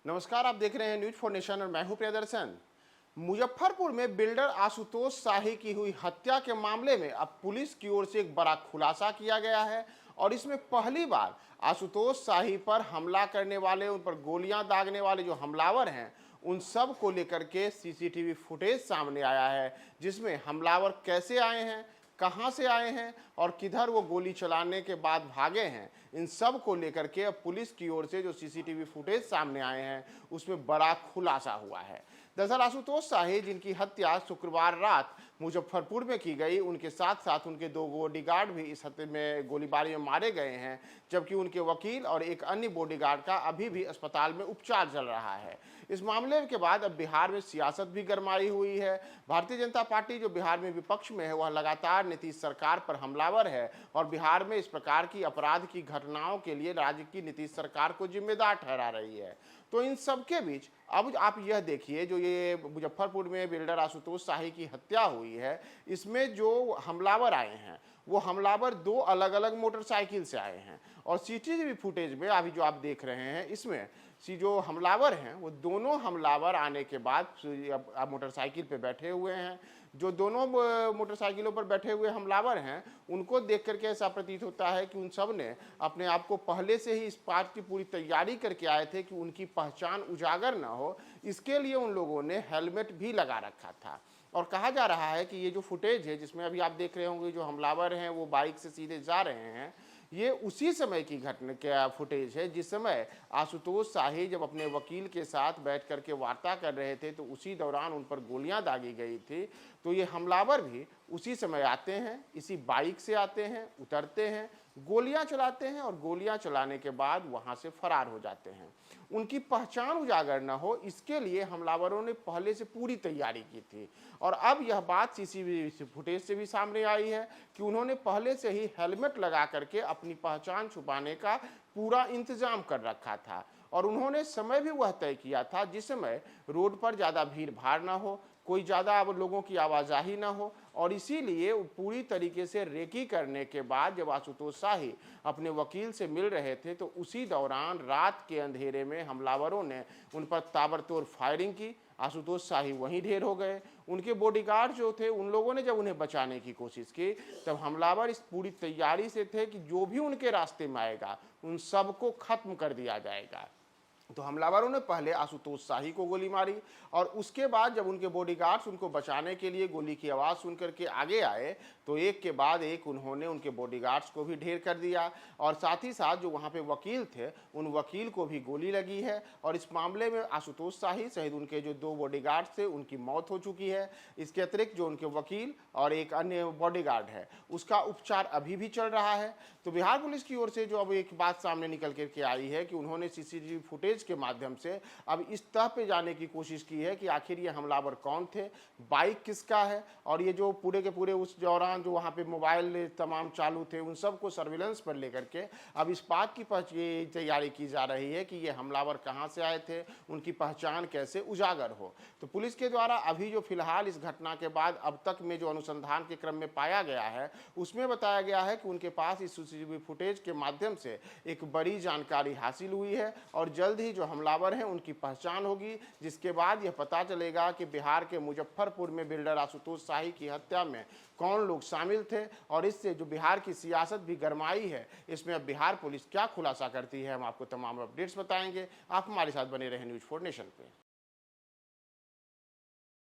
नमस्कार, आप देख रहे हैं न्यूज फॉर नेशन और मैं हूं प्रियदर्शन। मुजफ्फरपुर में बिल्डर आशुतोष शाही की हुई हत्या के मामले में अब पुलिस की ओर से एक बड़ा खुलासा किया गया है और इसमें पहली बार आशुतोष शाही पर हमला करने वाले, उन पर गोलियां दागने वाले जो हमलावर हैं, उन सब को लेकर के सीसीटीवी फुटेज सामने आया है, जिसमें हमलावर कैसे आए हैं, कहां से आए हैं और किधर वो गोली चलाने के बाद भागे हैं, इन सब को लेकर के अब पुलिस की ओर से जो सीसीटीवी फुटेज सामने आए हैं उसमें बड़ा खुलासा हुआ है। दरअसल आशुतोष शाही, जिनकी हत्या शुक्रवार रात मुजफ्फरपुर में की गई, उनके साथ साथ उनके दो बॉडीगार्ड भी इस हत्या में गोलीबारी में मारे गए हैं, जबकि उनके वकील और एक अन्य बॉडीगार्ड का अभी भी अस्पताल में उपचार चल रहा है। इस मामले के बाद अब बिहार में सियासत भी गरमाई हुई है। भारतीय जनता पार्टी, जो बिहार में विपक्ष में है, वह लगातार नीतीश सरकार पर हमलावर है और बिहार में इस प्रकार की अपराध की घटनाओं के लिए राज्य की नीतीश सरकार को जिम्मेदार ठहरा रही है। तो इन सब के बीच अब आप यह देखिए, जो ये मुजफ्फरपुर में बिल्डर आशुतोष शाही की हत्या हुई है, इसमें जो हमलावर आए हैं वो हमलावर दो अलग अलग मोटरसाइकिल से आए हैं और सीसीटीवी फुटेज में अभी जो आप देख रहे हैं, इसमें जो हमलावर हैं वो दोनों हमलावर आने के बाद अब मोटरसाइकिल पे बैठे हुए हैं। जो दोनों मोटरसाइकिलों पर बैठे हुए हमलावर हैं, उनको देख करके ऐसा प्रतीत होता है कि उन सब ने अपने आप को पहले से ही इस बात की पूरी तैयारी करके आए थे कि उनकी पहचान उजागर ना हो। इसके लिए उन लोगों ने हेलमेट भी लगा रखा था और कहा जा रहा है कि ये जो फुटेज है, जिसमें अभी आप देख रहे होंगे जो हमलावर हैं वो बाइक से सीधे जा रहे हैं, ये उसी समय की घटना का फुटेज है जिस समय आशुतोष शाही जब अपने वकील के साथ बैठ करके वार्ता कर रहे थे, तो उसी दौरान उन पर गोलियां दागी गई थी। तो ये हमलावर भी उसी समय आते हैं, इसी बाइक से आते हैं, उतरते हैं, गोलियां चलाते हैं और गोलियां चलाने के बाद वहां से फरार हो जाते हैं। उनकी पहचान उजागर न हो, इसके लिए हमलावरों ने पहले से पूरी तैयारी की थी और अब यह बात सीसीटीवी फुटेज से भी सामने आई है कि उन्होंने पहले से ही हेलमेट लगा करके अपनी पहचान छुपाने का पूरा इंतजाम कर रखा था और उन्होंने समय भी वह तय किया था जिस समय रोड पर ज़्यादा भीड़ भाड़ ना हो, कोई ज़्यादा अब लोगों की आवाजाही ना हो। और इसीलिए पूरी तरीके से रेकी करने के बाद जब आशुतोष शाही अपने वकील से मिल रहे थे, तो उसी दौरान रात के अंधेरे में हमलावरों ने उन पर ताबड़तोड़ फायरिंग की। आशुतोष शाही वहीं ढेर हो गए। उनके बॉडीगार्ड जो थे, उन लोगों ने जब उन्हें बचाने की कोशिश की, तब हमलावर इस पूरी तैयारी से थे कि जो भी उनके रास्ते में आएगा उन सबको खत्म कर दिया जाएगा। तो हमलावरों ने पहले आशुतोष शाही को गोली मारी और उसके बाद जब उनके बॉडीगार्ड्स उनको बचाने के लिए गोली की आवाज़ सुन करके आगे आए, तो एक के बाद एक उन्होंने उनके बॉडीगार्ड्स को भी ढेर कर दिया और साथ ही साथ जो वहाँ पे वकील थे, उन वकील को भी गोली लगी है और इस मामले में आशुतोष शाही सहित उनके जो दो बॉडीगार्ड्स थे, उनकी मौत हो चुकी है। इसके अतिरिक्त जो उनके वकील और एक अन्य बॉडीगार्ड है, उसका उपचार अभी भी चल रहा है। तो बिहार पुलिस की ओर से जो अब एक बात सामने निकल करके आई है कि उन्होंने सीसीटीवी फुटेज के माध्यम से अब इस तह पे जाने की कोशिश की है कि आखिर ये हमलावर कौन थे, बाइक किसका है और ये जो पूरे के पूरे उस दौरान जो वहाँ पे मोबाइल तमाम चालू थे, उन सबको सर्विलेंस पर लेकर के अब इस बात की तैयारी की जा रही है कि ये हमलावर कहाँ से आए थे, उनकी पहचान कैसे उजागर हो। तो पुलिस के द्वारा अभी जो फिलहाल इस घटना के बाद अब तक में जो अनुसंधान के क्रम में पाया गया है, उसमें बताया गया है कि उनके पास इस सीसीटीवी फुटेज के माध्यम से एक बड़ी जानकारी हासिल हुई है और जल्द ही जो हमलावर हैं उनकी पहचान होगी, जिसके बाद यह पता चलेगा कि बिहार के मुजफ्फरपुर में बिल्डर आशुतोष शाही की हत्या में कौन लोग शामिल थे। और इससे जो बिहार की सियासत भी गरमाई है, इसमें अब बिहार पुलिस क्या खुलासा करती है, हम आपको तमाम अपडेट्स बताएंगे। आप हमारे साथ बने रहें न्यूज 4 नेशन पे।